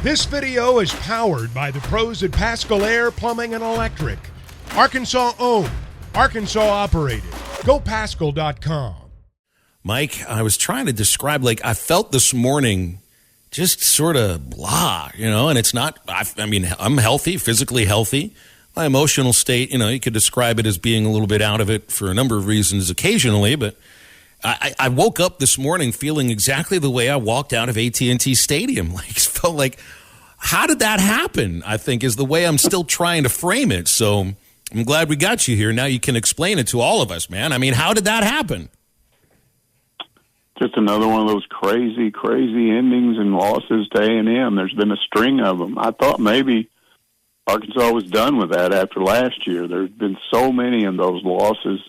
This video is powered by the pros at Pascal Air Plumbing and Electric. Arkansas owned, Arkansas operated. GoPascal.com. Mike, I was trying to describe, I felt this morning just sort of blah, and it's not, I'm healthy, physically healthy. My emotional state, you could describe it as being a little bit out of it for a number of reasons occasionally, but I woke up this morning feeling exactly the way I walked out of AT&T Stadium. It felt like, how did that happen, I think, is the way I'm still trying to frame it. So I'm glad we got you here. Now you can explain it to all of us, man. How did that happen? Just another one of those crazy, crazy endings and losses to A&M. There's been a string of them. I thought maybe Arkansas was done with that after last year. There's been so many of those losses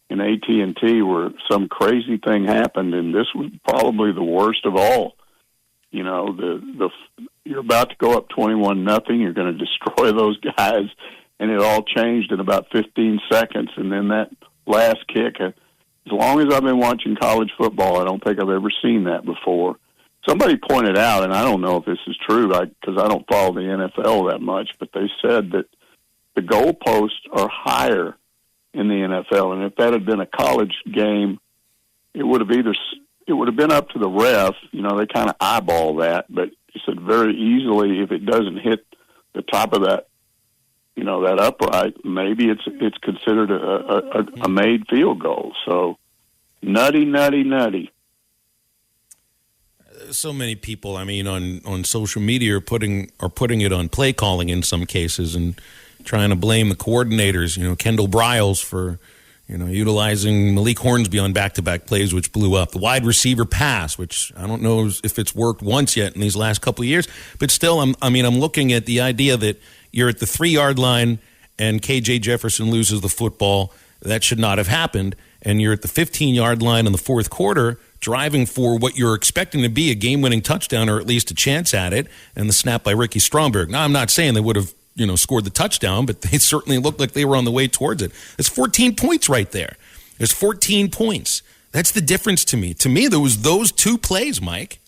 in AT&T where some crazy thing happened, and this was probably the worst of all. You're about to go up 21-0. You're going to destroy those guys, and it all changed in about 15 seconds. And then that last kick, as long as I've been watching college football, I don't think I've ever seen that before. Somebody pointed out, and I don't know if this is true because I don't follow the NFL that much, but they said that the goalposts are higher in the NFL, and if that had been a college game, it would have been up to the ref. They kind of eyeball that, but he said very easily if it doesn't hit the top of that, that upright, maybe it's considered a made field goal. So nutty. So many people, on social media are putting it on play calling in some cases and trying to blame the coordinators, Kendall Briles for, utilizing Malik Hornsby on back-to-back plays, which blew up. The wide receiver pass, which I don't know if it's worked once yet in these last couple of years, but still, I'm looking at the idea that you're at the 3-yard line and KJ Jefferson loses the football. That should not have happened. And you're at the 15-yard line in the fourth quarter driving for what you're expecting to be a game-winning touchdown or at least a chance at it, and the snap by Ricky Stromberg. Now, I'm not saying they would have scored the touchdown, but they certainly looked like they were on the way towards it. There's 14 points right there. There's 14 points. That's the difference to me. To me, there was those two plays, Mike.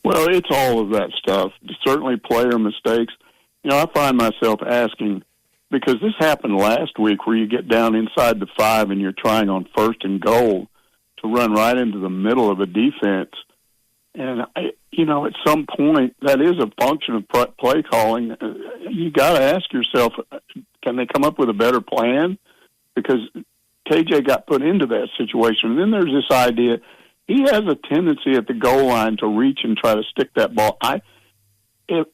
Well, it's all of that stuff. Certainly player mistakes. I find myself asking, because this happened last week where you get down inside the 5 and you're trying on 1st and goal to run right into the middle of a defense. And, at some point, that is a function of play calling. You got to ask yourself, can they come up with a better plan? Because KJ got put into that situation. And then there's this idea, he has a tendency at the goal line to reach and try to stick that ball. As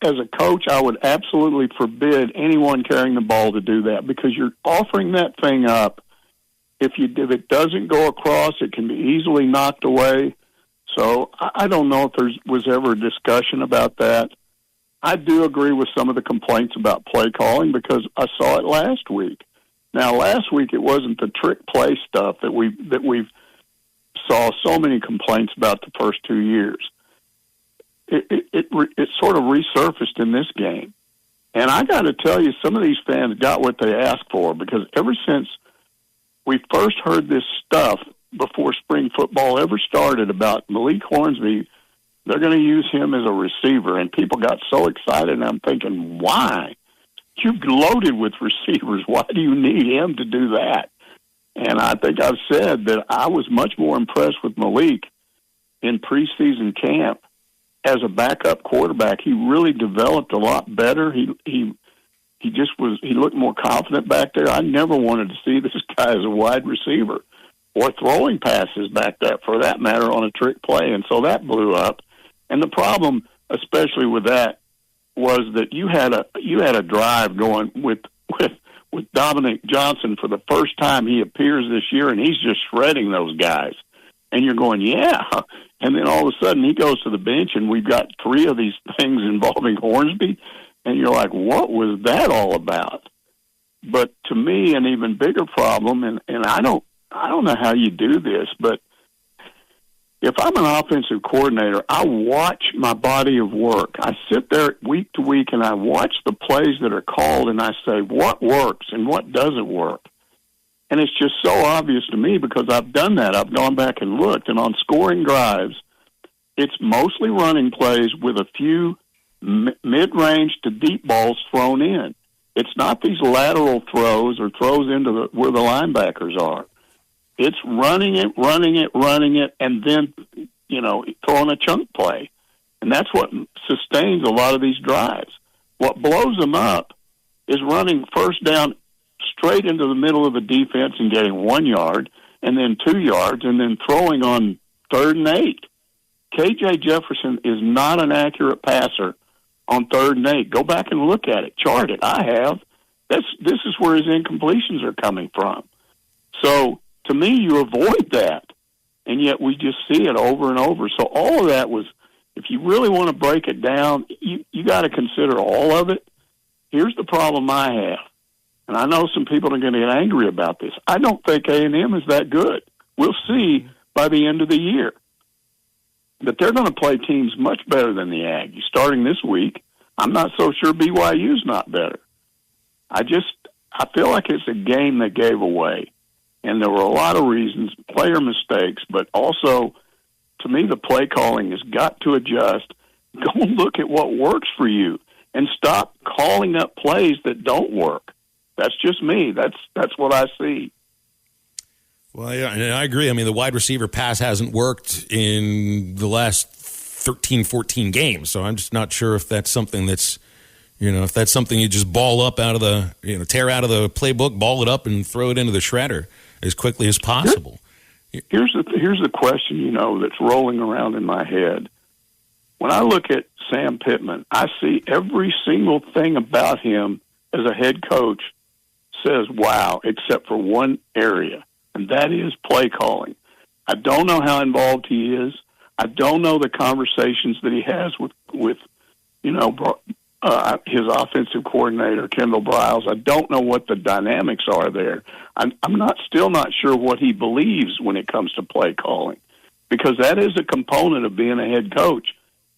a coach, I would absolutely forbid anyone carrying the ball to do that because you're offering that thing up. If it doesn't go across, it can be easily knocked away. So I don't know if there was ever a discussion about that. I do agree with some of the complaints about play calling because I saw it last week. Now, last week it wasn't the trick play stuff that we've saw so many complaints about the first 2 years. It sort of resurfaced in this game. And I got to tell you, some of these fans got what they asked for because ever since we first heard this stuff before spring football ever started about Malik Hornsby, they're going to use him as a receiver. And people got so excited, and I'm thinking, why? You're loaded with receivers. Why do you need him to do that? And I think I've said that I was much more impressed with Malik in preseason camp as a backup quarterback. He really developed a lot better. He looked more confident back there. I never wanted to see this guy as a wide receiver or throwing passes back there, for that matter, on a trick play. And so that blew up. And the problem, especially with that, was that you had a drive going with Dominic Johnson for the first time he appears this year, and he's just shredding those guys. And you're going, yeah. And then all of a sudden he goes to the bench, and we've got 3 of these things involving Hornsby. And you're like, what was that all about? But to me, an even bigger problem, and I don't know how you do this, but if I'm an offensive coordinator, I watch my body of work. I sit there week to week and I watch the plays that are called and I say, what works and what doesn't work? And it's just so obvious to me because I've done that. I've gone back and looked, and on scoring drives, it's mostly running plays with a few mid-range to deep balls thrown in. It's not these lateral throws or throws into where the linebackers are. It's running it, and then, throwing a chunk play. And that's what sustains a lot of these drives. What blows them up is running first down straight into the middle of the defense and getting 1 yard, and then 2 yards, and then throwing on 3rd and 8. KJ Jefferson is not an accurate passer on 3rd and 8. Go back and look at it. Chart it. I have. This is where his incompletions are coming from. So, to me, you avoid that, and yet we just see it over and over. So all of that was, if you really want to break it down, you got to consider all of it. Here's the problem I have, and I know some people are going to get angry about this. I don't think A&M is that good. We'll see by the end of the year. But they're going to play teams much better than the Aggies. Starting this week, I'm not so sure BYU's not better. I feel like it's a game they gave away. And there were a lot of reasons, player mistakes, but also, to me, the play calling has got to adjust. Go and look at what works for you and stop calling up plays that don't work. That's just me. That's what I see. Well, yeah, and I agree. I mean, the wide receiver pass hasn't worked in the last 13, 14 games, so I'm just not sure if that's something that's, if that's something you just ball up out of the, tear out of the playbook, ball it up and throw it into the shredder as quickly as possible. Here's the question, that's rolling around in my head. When I look at Sam Pittman, I see every single thing about him as a head coach says, wow, except for one area, and that is play calling. I don't know how involved he is. I don't know the conversations that he has with his offensive coordinator, Kendall Briles. I don't know what the dynamics are there. I'm still not sure what he believes when it comes to play calling, because that is a component of being a head coach.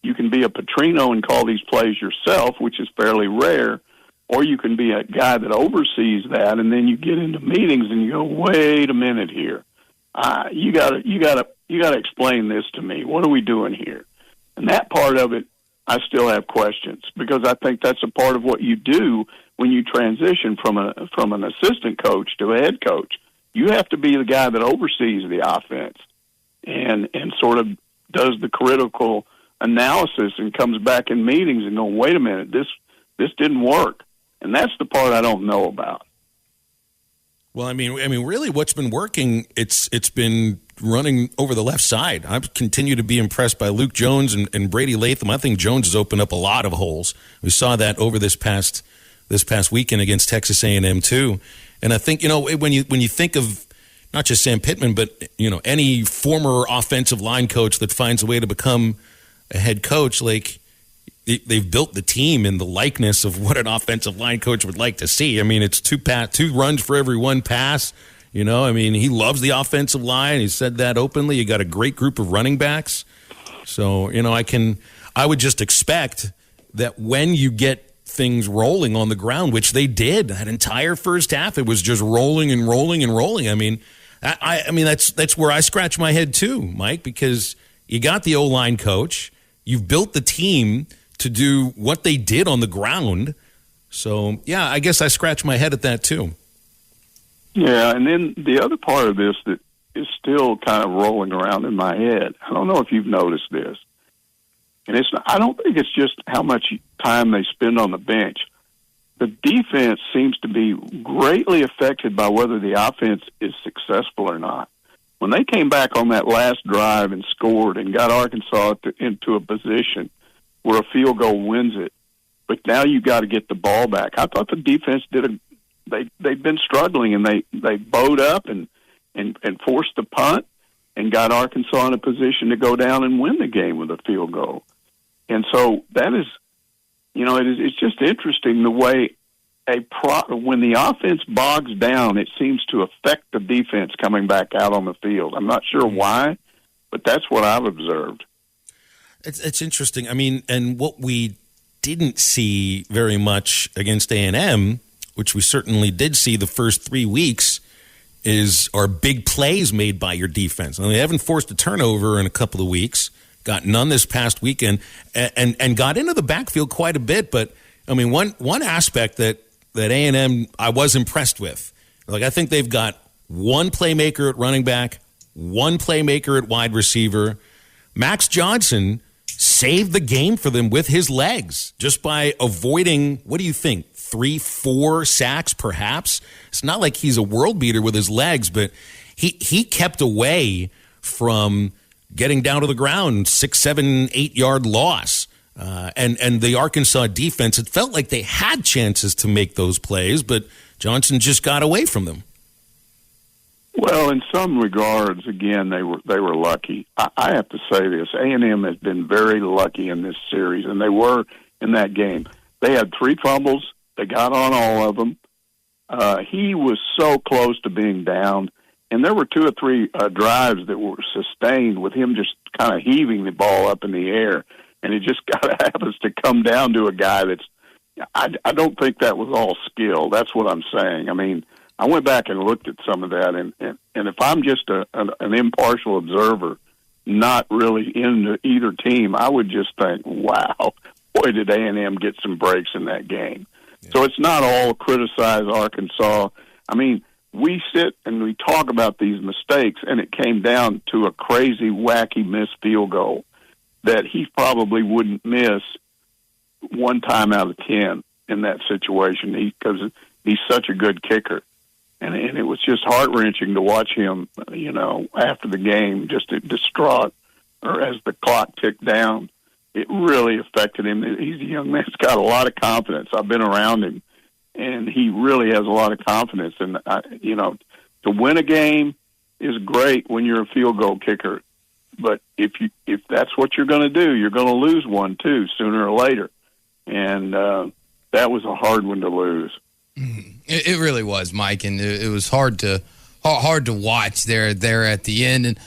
You can be a Petrino and call these plays yourself, which is fairly rare, or you can be a guy that oversees that, and then you get into meetings and you go, wait a minute here. You gotta explain this to me. What are we doing here? And that part of it, I still have questions, because I think that's a part of what you do when you transition from an assistant coach to a head coach. You have to be the guy that oversees the offense and sort of does the critical analysis and comes back in meetings and go, wait a minute, this didn't work. And that's the part I don't know about. Well, I mean, really, what's been working? It's been running over the left side. I continue to be impressed by Luke Jones and Brady Latham. I think Jones has opened up a lot of holes. We saw that over this past weekend against Texas A&M too. And I think when you think of not just Sam Pittman, but any former offensive line coach that finds a way to become a head coach, like they've built the team in the likeness of what an offensive line coach would like to see. I mean, it's two runs for every one pass. He loves the offensive line. He said that openly. You got a great group of running backs. So, I would just expect that when you get things rolling on the ground, which they did that entire first half, it was just rolling and rolling and rolling. I mean, that's where I scratch my head too, Mike, because you got the O-line coach. You've built the team to do what they did on the ground. So, yeah, I guess I scratch my head at that too. Yeah, and then the other part of this that is still kind of rolling around in my head, I don't know if you've noticed this, and I don't think it's just how much time they spend on the bench. The defense seems to be greatly affected by whether the offense is successful or not. When they came back on that last drive and scored and got Arkansas into a position where a field goal wins it, but now you got to get the ball back. I thought the defense they've been struggling, and they bowed up and forced the punt and got Arkansas in a position to go down and win the game with a field goal. And so that is, it's just interesting the way when the offense bogs down, it seems to affect the defense coming back out on the field. I'm not sure why, but that's what I've observed. It's interesting. I mean, and what we didn't see very much against A&M, which we certainly did see the first 3 weeks, are big plays made by your defense. I mean, they haven't forced a turnover in a couple of weeks. got none this past weekend, and got into the backfield quite a bit. But I mean, one aspect that A&M I was impressed with, like I think they've got one playmaker at running back, one playmaker at wide receiver. Max Johnson saved the game for them with his legs just by avoiding, what do you think, 3-4 sacks perhaps? It's not like he's a world beater with his legs, but he kept away from getting down to the ground, 6, 7, 8 yard loss. And the Arkansas defense, it felt like they had chances to make those plays, but Johnson just got away from them. Well, in some regards, again, they were lucky. I have to say this: A&M has been very lucky in this series, and they were in that game. They had 3 fumbles. They got on all of them. He was so close to being down, and there were 2 or 3 drives that were sustained with him just kind of heaving the ball up in the air, and it just happens to come down to a guy that's. I don't think that was all skill. That's what I'm saying. I mean, I went back and looked at some of that, and if I'm just an impartial observer, not really into either team, I would just think, wow, boy, did A&M get some breaks in that game. Yeah. So it's not all criticize Arkansas. I mean, we sit and we talk about these mistakes, and it came down to a crazy, wacky missed field goal that he probably wouldn't miss 1 time out of 10 in that situation because he's such a good kicker. And it was just heart-wrenching to watch him, after the game, just distraught, or as the clock ticked down. It really affected him. He's a young man. He's got a lot of confidence. I've been around him, and he really has a lot of confidence. And, to win a game is great when you're a field goal kicker. But if that's what you're going to do, you're going to lose one, too, sooner or later. And that was a hard one to lose. It really was, Mike, and it was hard to watch there at the end. And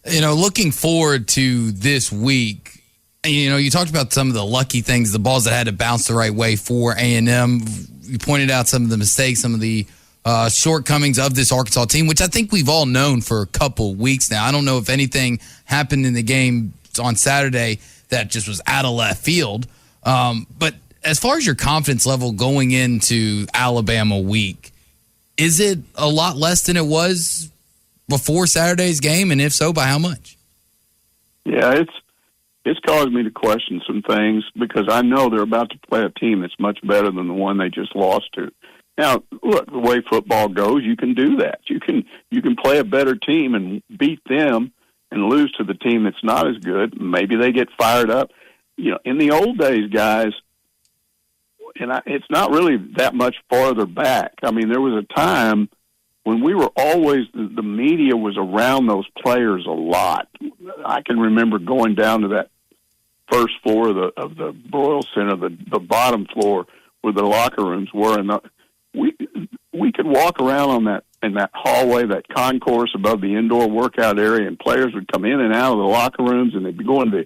looking forward to this week, you talked about some of the lucky things, the balls that had to bounce the right way for A&M. You pointed out some of the mistakes, some of the shortcomings of this Arkansas team, which I think we've all known for a couple weeks now. I don't know if anything happened in the game on Saturday that just was out of left field, but as far as your confidence level going into Alabama week, is it a lot less than it was before Saturday's game? And if so, by how much? Yeah, it's caused me to question some things because I know they're about to play a team that's much better than the one they just lost to. Now, look, the way football goes, you can do that. You can play a better team and beat them and lose to the team that's not as good. Maybe they get fired up. In the old days, guys, and it's not really that much farther back. I mean, there was a time when we were always, the media was around those players a lot. I can remember going down to that first floor of the Broyle Center, the bottom floor where the locker rooms were, and we could walk around in that hallway, that concourse above the indoor workout area, and players would come in and out of the locker rooms, and they'd be going to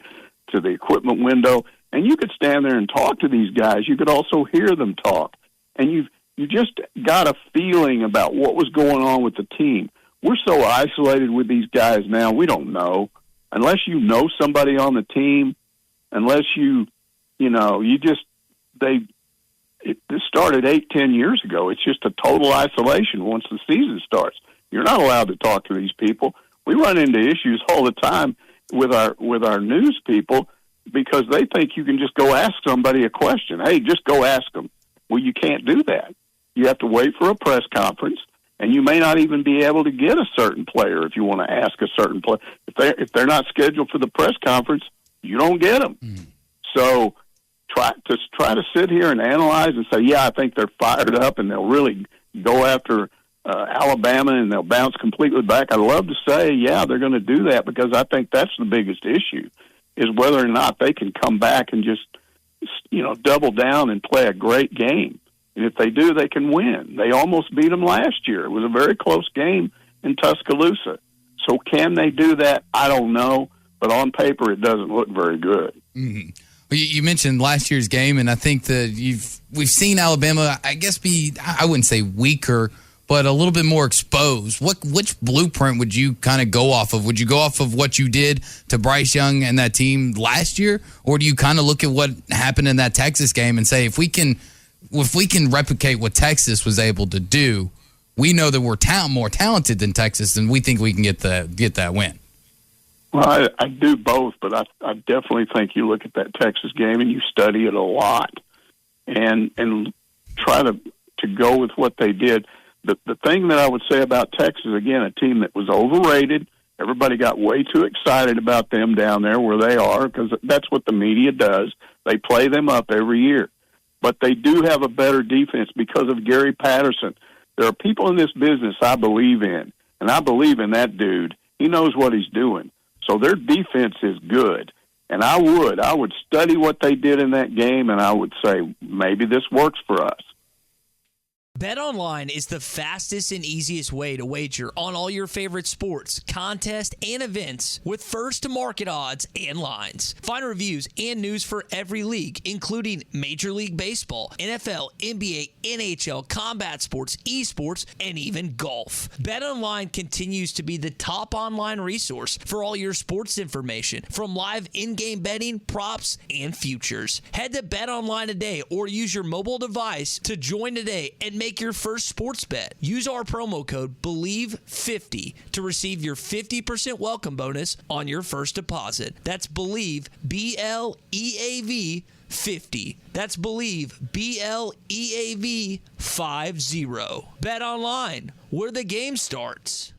the equipment window. And you could stand there and talk to these guys. You could also hear them talk. And you just got a feeling about what was going on with the team. We're so isolated with these guys now, we don't know. Unless you know somebody on the team, unless this started 8-10 years ago. It's just a total isolation once the season starts. You're not allowed to talk to these people. We run into issues all the time with our news people, because they think you can just go ask somebody a question. Hey, just go ask them. Well, you can't do that. You have to wait for a press conference, and you may not even be able to get a certain player if you want to ask a certain player. If they're not scheduled for the press conference, you don't get them. So try to sit here and analyze and say, yeah, I think they're fired up and they'll really go after Alabama and they'll bounce completely back. I'd love to say, yeah, they're going to do that, because I think that's the biggest issue, is whether or not they can come back and just, double down and play a great game. And if they do, they can win. They almost beat them last year. It was a very close game in Tuscaloosa. So can they do that? I don't know. But on paper, it doesn't look very good. Mm-hmm. Well, you mentioned last year's game, and I think that we've seen Alabama, I guess, I wouldn't say weaker, but a little bit more exposed. Which blueprint would you kind of go off of? Would you go off of what you did to Bryce Young and that team last year, or do you kind of look at what happened in that Texas game and say, if we can replicate what Texas was able to do, we know that we're more talented than Texas, and we think we can get that win? Well, I do both, but I definitely think you look at that Texas game and you study it a lot and try to go with what they did. The thing that I would say about Texas, again, a team that was overrated. Everybody got way too excited about them down there where they are, because that's what the media does. They play them up every year. But they do have a better defense because of Gary Patterson. There are people in this business I believe in, and I believe in that dude. He knows what he's doing. So their defense is good. And I would study what they did in that game, and I would say maybe this works for us. BetOnline is the fastest and easiest way to wager on all your favorite sports, contests, and events with first-to-market odds and lines. Find reviews and news for every league, including Major League Baseball, NFL, NBA, NHL, combat sports, esports, and even golf. BetOnline continues to be the top online resource for all your sports information, from live in-game betting, props, and futures. Head to BetOnline today or use your mobile device to join today and make your first sports bet. Use our promo code BELIEVE50 to receive your 50% welcome bonus on your first deposit. That's BELIEVE, BLEAV 50. That's BELIEVE, BLEAV 50. Bet online, where the game starts.